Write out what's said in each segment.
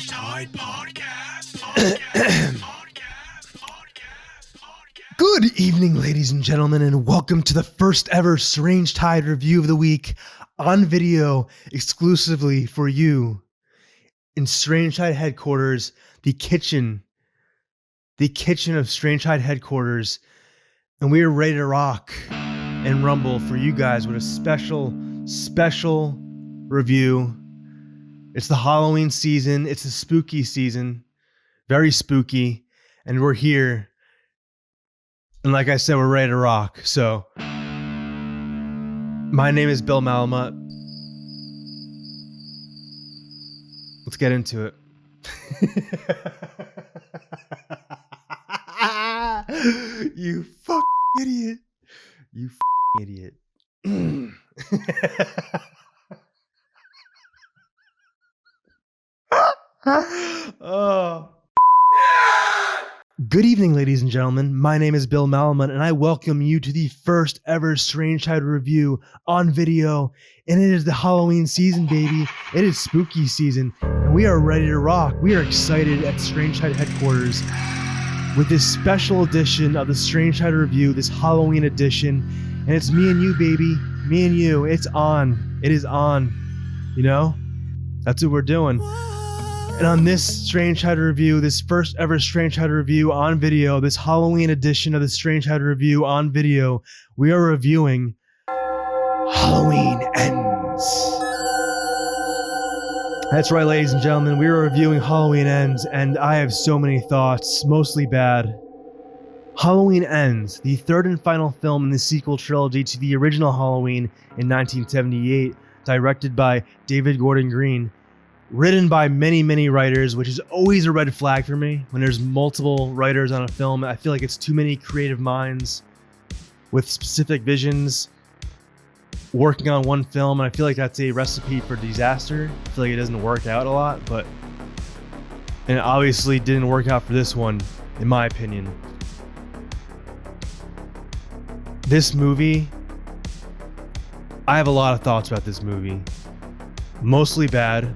Tide Podcast. Good evening, ladies and gentlemen, and welcome to the first ever Strange Tide review of the week on video exclusively for you in Strange Tide headquarters, the kitchen of Strange Tide headquarters, and we are ready to rock and rumble for you guys with a special review. It's the Halloween season. It's the spooky season. Very spooky. And we're here. And like I said, we're ready to rock. So, my name is Bill Malamut. Let's get into it. You fucking idiot. You fucking idiot. Oh. Good evening, ladies and gentlemen. My name is Bill Malamut, and I welcome you to the first ever Strange Tide review on video. And it is the Halloween season, baby. It is spooky season, and we are ready to rock. We are excited at Strange Tide headquarters with this special edition of the Strange Tide review, this Halloween edition. And it's me and you, baby. Me and you. It's on. It is on. You know? That's what we're doing. And on this Strange Tide review, this first ever Strange Tide review on video, this Halloween edition of the Strange Tide review on video, we are reviewing Halloween Ends. That's right, ladies and gentlemen, we are reviewing Halloween Ends, and I have so many thoughts, mostly bad. Halloween Ends, the third and final film in the sequel trilogy to the original Halloween in 1978, directed by David Gordon Green. Written by many writers, which is always a red flag for me. When there's multiple writers on a film, I feel like it's too many creative minds with specific visions working on one film, and I feel like that's a recipe for disaster. I feel like it doesn't work out a lot, and it obviously didn't work out for this one, in my opinion. This movie, I have a lot of thoughts about this movie. Mostly bad.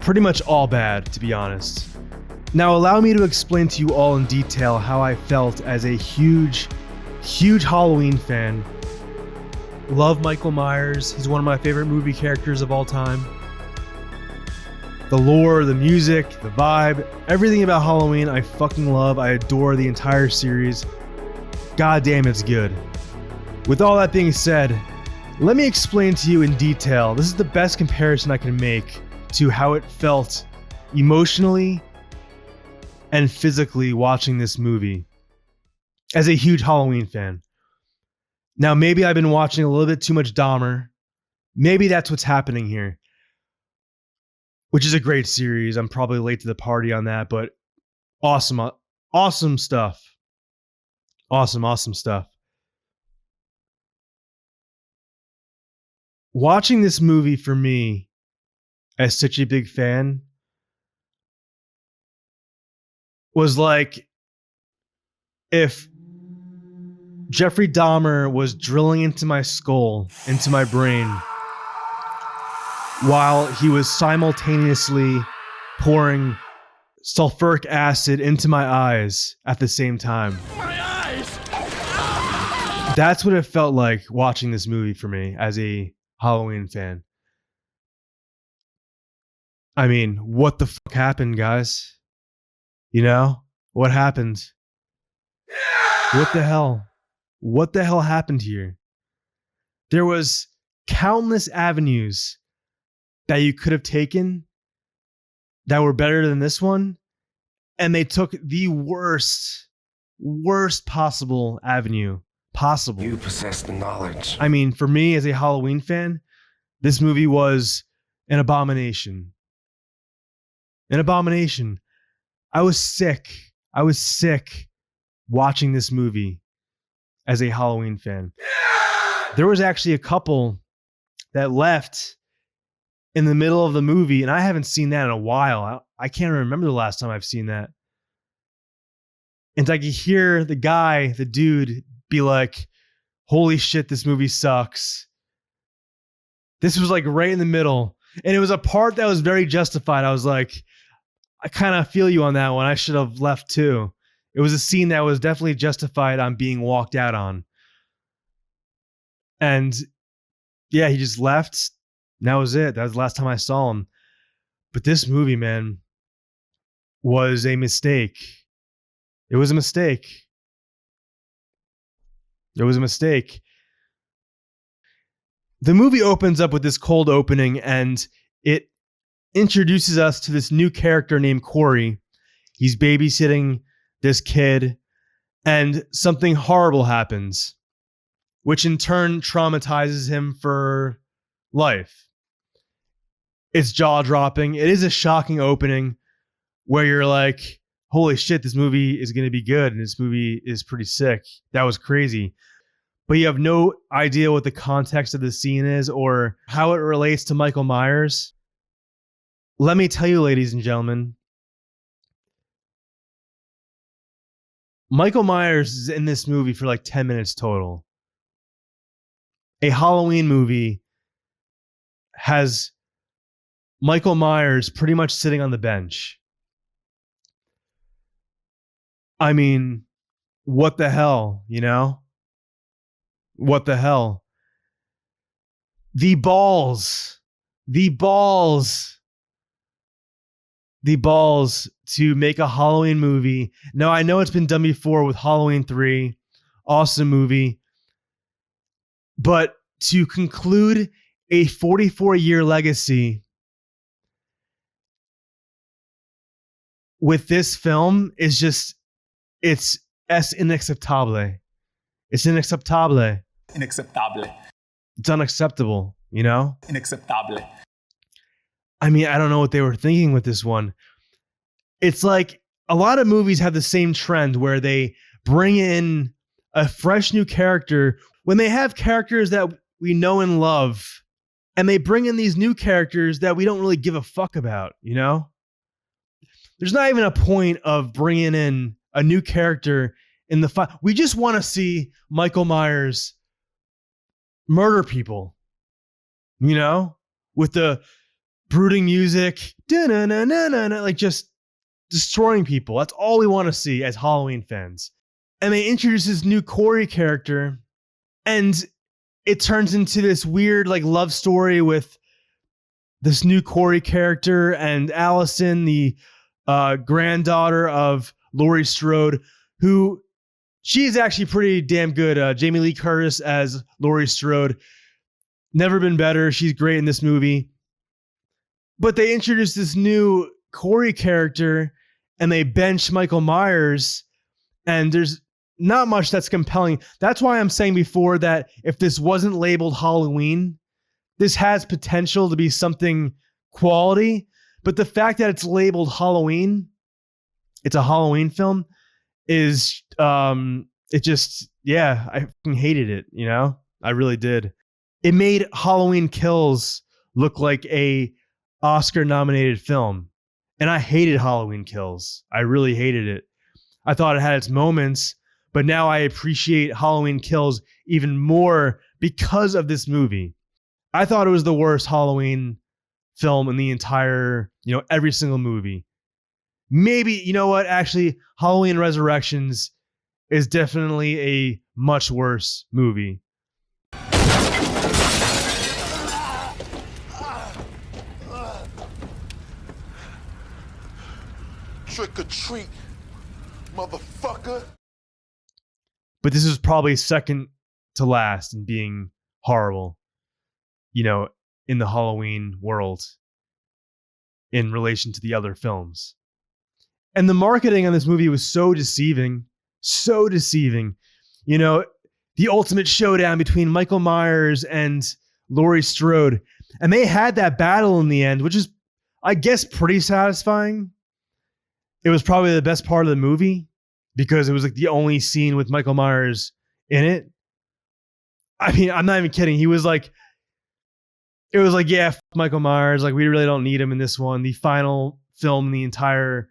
Pretty much all bad, to be honest. Now allow me to explain to you all in detail how I felt as a huge Halloween fan. Love Michael Myers. He's one of my favorite movie characters of all time. The lore, the music, the vibe, everything about Halloween I fucking love. I adore the entire series. God damn, it's good. With all that being said, let me explain to you in detail. This is the best comparison I can make to how it felt emotionally and physically watching this movie as a huge Halloween fan. Now, maybe I've been watching a little bit too much Dahmer. Maybe that's what's happening here, which is a great series. I'm probably late to the party on that, but awesome stuff. Awesome stuff. Watching this movie for me, as such a big fan, was like if Jeffrey Dahmer was drilling into my skull, into my brain, while he was simultaneously pouring sulfuric acid into my eyes at the same time. My eyes! That's what it felt like watching this movie for me as a Halloween fan. I mean, what the fuck happened, guys? You know? What happened? What the hell? What the hell happened here? There was countless avenues that you could have taken that were better than this one, and they took the worst possible avenue possible. You possess the knowledge. I mean, for me as a Halloween fan, this movie was an abomination. An abomination. I was sick watching this movie as a Halloween fan. There was actually a couple that left in the middle of the movie, and I haven't seen that in a while. I can't remember the last time I've seen that. And I could hear the dude be like, holy shit, this movie sucks. This was like right in the middle. And it was a part that was very justified. I was like, I kind of feel you on that one. I should have left too. It was a scene that was definitely justified on being walked out on. And yeah, he just left. And that was it. That was the last time I saw him. But this movie, man, was a mistake. It was a mistake. It was a mistake. The movie opens up with this cold opening, and it introduces us to this new character named Corey. He's babysitting this kid, and something horrible happens, which in turn traumatizes him for life. It's jaw-dropping. It is a shocking opening where you're like, holy shit, this movie is going to be good, and this movie is pretty sick. That was crazy. But you have no idea what the context of the scene is or how it relates to Michael Myers. Let me tell you, ladies and gentlemen, Michael Myers is in this movie for like 10 minutes total. A Halloween movie has Michael Myers pretty much sitting on the bench. I mean, what the hell, you know? What the hell? The balls to make a Halloween movie. Now, I know it's been done before with Halloween 3, awesome movie. But to conclude a 44-year legacy with this film is just, it's inacceptable. It's inacceptable. Inacceptable. It's unacceptable, you know? Inacceptable. I mean, I don't know what they were thinking with this one. It's like a lot of movies have the same trend where they bring in a fresh new character when they have characters that we know and love, and they bring in these new characters that we don't really give a fuck about, you know? There's not even a point of bringing in a new character in the fight. We just want to see Michael Myers murder people, you know, with the brooding music, like just destroying people. That's all we want to see as Halloween fans. And they introduce this new Corey character, and it turns into this weird like love story with this new Corey character and Allison, the granddaughter of Laurie Strode, who she's actually pretty damn good. Jamie Lee Curtis as Laurie Strode. Never been better. She's great in this movie. But they introduced this new Corey character and they bench Michael Myers, and there's not much that's compelling. That's why I'm saying before that if this wasn't labeled Halloween, this has potential to be something quality. But the fact that it's labeled Halloween, it's a Halloween film, is it just, yeah, I fucking hated it, you know? I really did. It made Halloween Kills look like a Oscar nominated film. And I hated Halloween Kills. I really hated it. I thought it had its moments, but now I appreciate Halloween Kills even more because of this movie. I thought it was the worst Halloween film in the entire, you know, every single movie. Maybe, you know what? Actually, Halloween Resurrections is definitely a much worse movie. Trick or treat, motherfucker. But this is probably second to last in being horrible, you know, in the Halloween world in relation to the other films. And the marketing on this movie was so deceiving, so deceiving. You know, the ultimate showdown between Michael Myers and Laurie Strode. And they had that battle in the end, which is, I guess, pretty satisfying. It was probably the best part of the movie because it was like the only scene with Michael Myers in it. I mean, I'm not even kidding. It was like, yeah, Michael Myers. Like, we really don't need him in this one. The final film in the entire,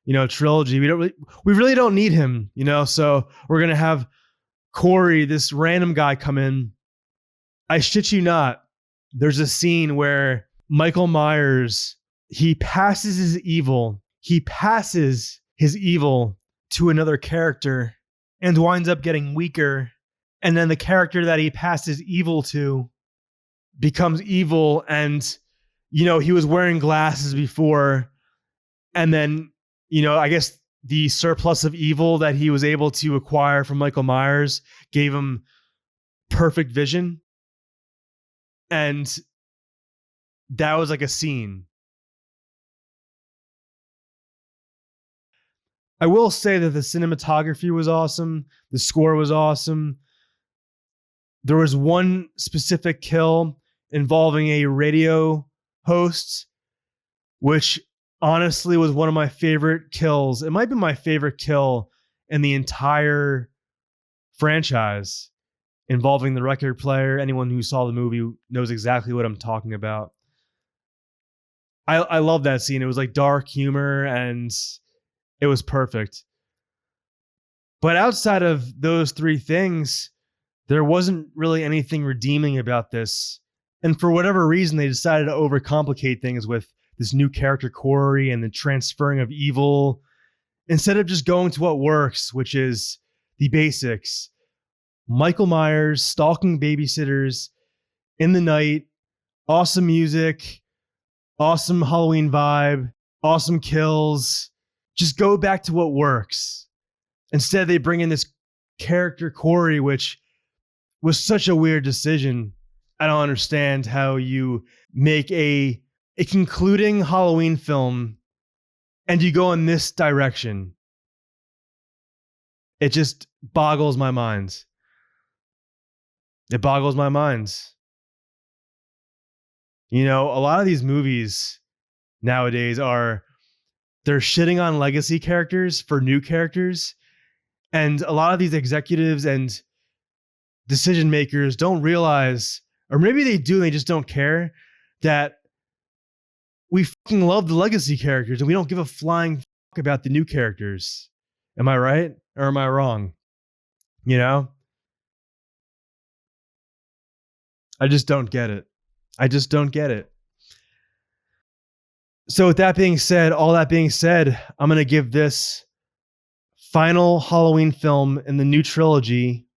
you know, trilogy. We really don't need him, you know? So we're going to have Corey, this random guy, come in. I shit you not. There's a scene where Michael Myers, he passes his evil. He passes his evil to another character and winds up getting weaker. And then the character that he passes evil to becomes evil. And, he was wearing glasses before. And then, I guess the surplus of evil that he was able to acquire from Michael Myers gave him perfect vision. And that was like a scene. I will say that the cinematography was awesome. The score was awesome. There was one specific kill involving a radio host, which honestly was one of my favorite kills. It might be my favorite kill in the entire franchise involving the record player. Anyone who saw the movie knows exactly what I'm talking about. I love that scene. It was like dark humor and it was perfect. But outside of those three things, there wasn't really anything redeeming about this. And for whatever reason, they decided to overcomplicate things with this new character, Corey, and the transferring of evil, instead of just going to what works, which is the basics. Michael Myers stalking babysitters in the night, awesome music, awesome Halloween vibe, awesome kills. Just go back to what works. Instead, they bring in this character, Corey, which was such a weird decision. I don't understand how you make a concluding Halloween film and you go in this direction. It just boggles my mind. It boggles my mind. A lot of these movies nowadays they're shitting on legacy characters for new characters. And a lot of these executives and decision makers don't realize, or maybe they do, and they just don't care, that we fucking love the legacy characters and we don't give a flying fuck about the new characters. Am I right? Or am I wrong? I just don't get it. So with that being said, I'm going to give this final Halloween film in the new trilogy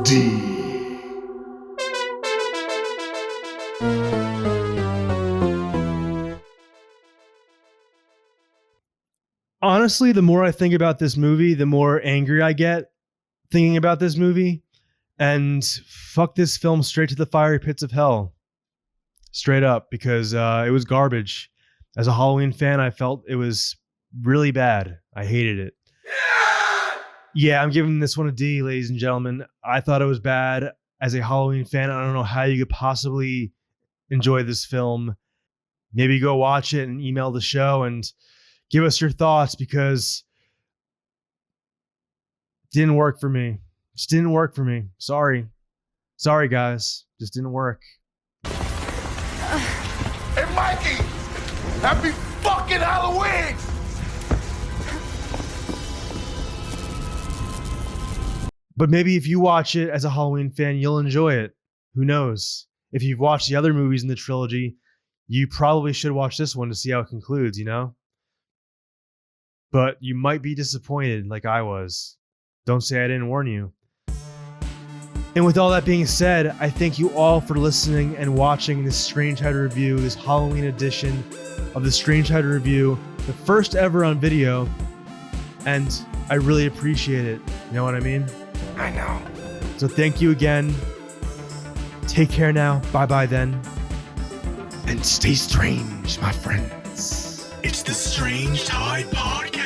D. Honestly, the more I think about this movie, the more angry I get thinking about this movie. And fuck this film straight to the fiery pits of hell. Straight up, because it was garbage. As a Halloween fan, I felt it was really bad. I hated it. Yeah, I'm giving this one a D, ladies and gentlemen. I thought it was bad. As a Halloween fan, I don't know how you could possibly enjoy this film. Maybe go watch it and email the show and give us your thoughts, because it didn't work for me. Just didn't work for me. Sorry, guys. Just didn't work. Hey, Mikey! Happy fucking Halloween! But maybe if you watch it as a Halloween fan, you'll enjoy it. Who knows? If you've watched the other movies in the trilogy, you probably should watch this one to see how it concludes, But you might be disappointed like I was. Don't say I didn't warn you. And with all that being said, I thank you all for listening and watching this Strange Hyde Review, this Halloween edition of the Strange Hyde Review, the first ever on video. And I really appreciate it. You know what I mean? I know. So thank you again. Take care now. Bye-bye then. And stay strange, my friends. It's the Strange Hyde Podcast.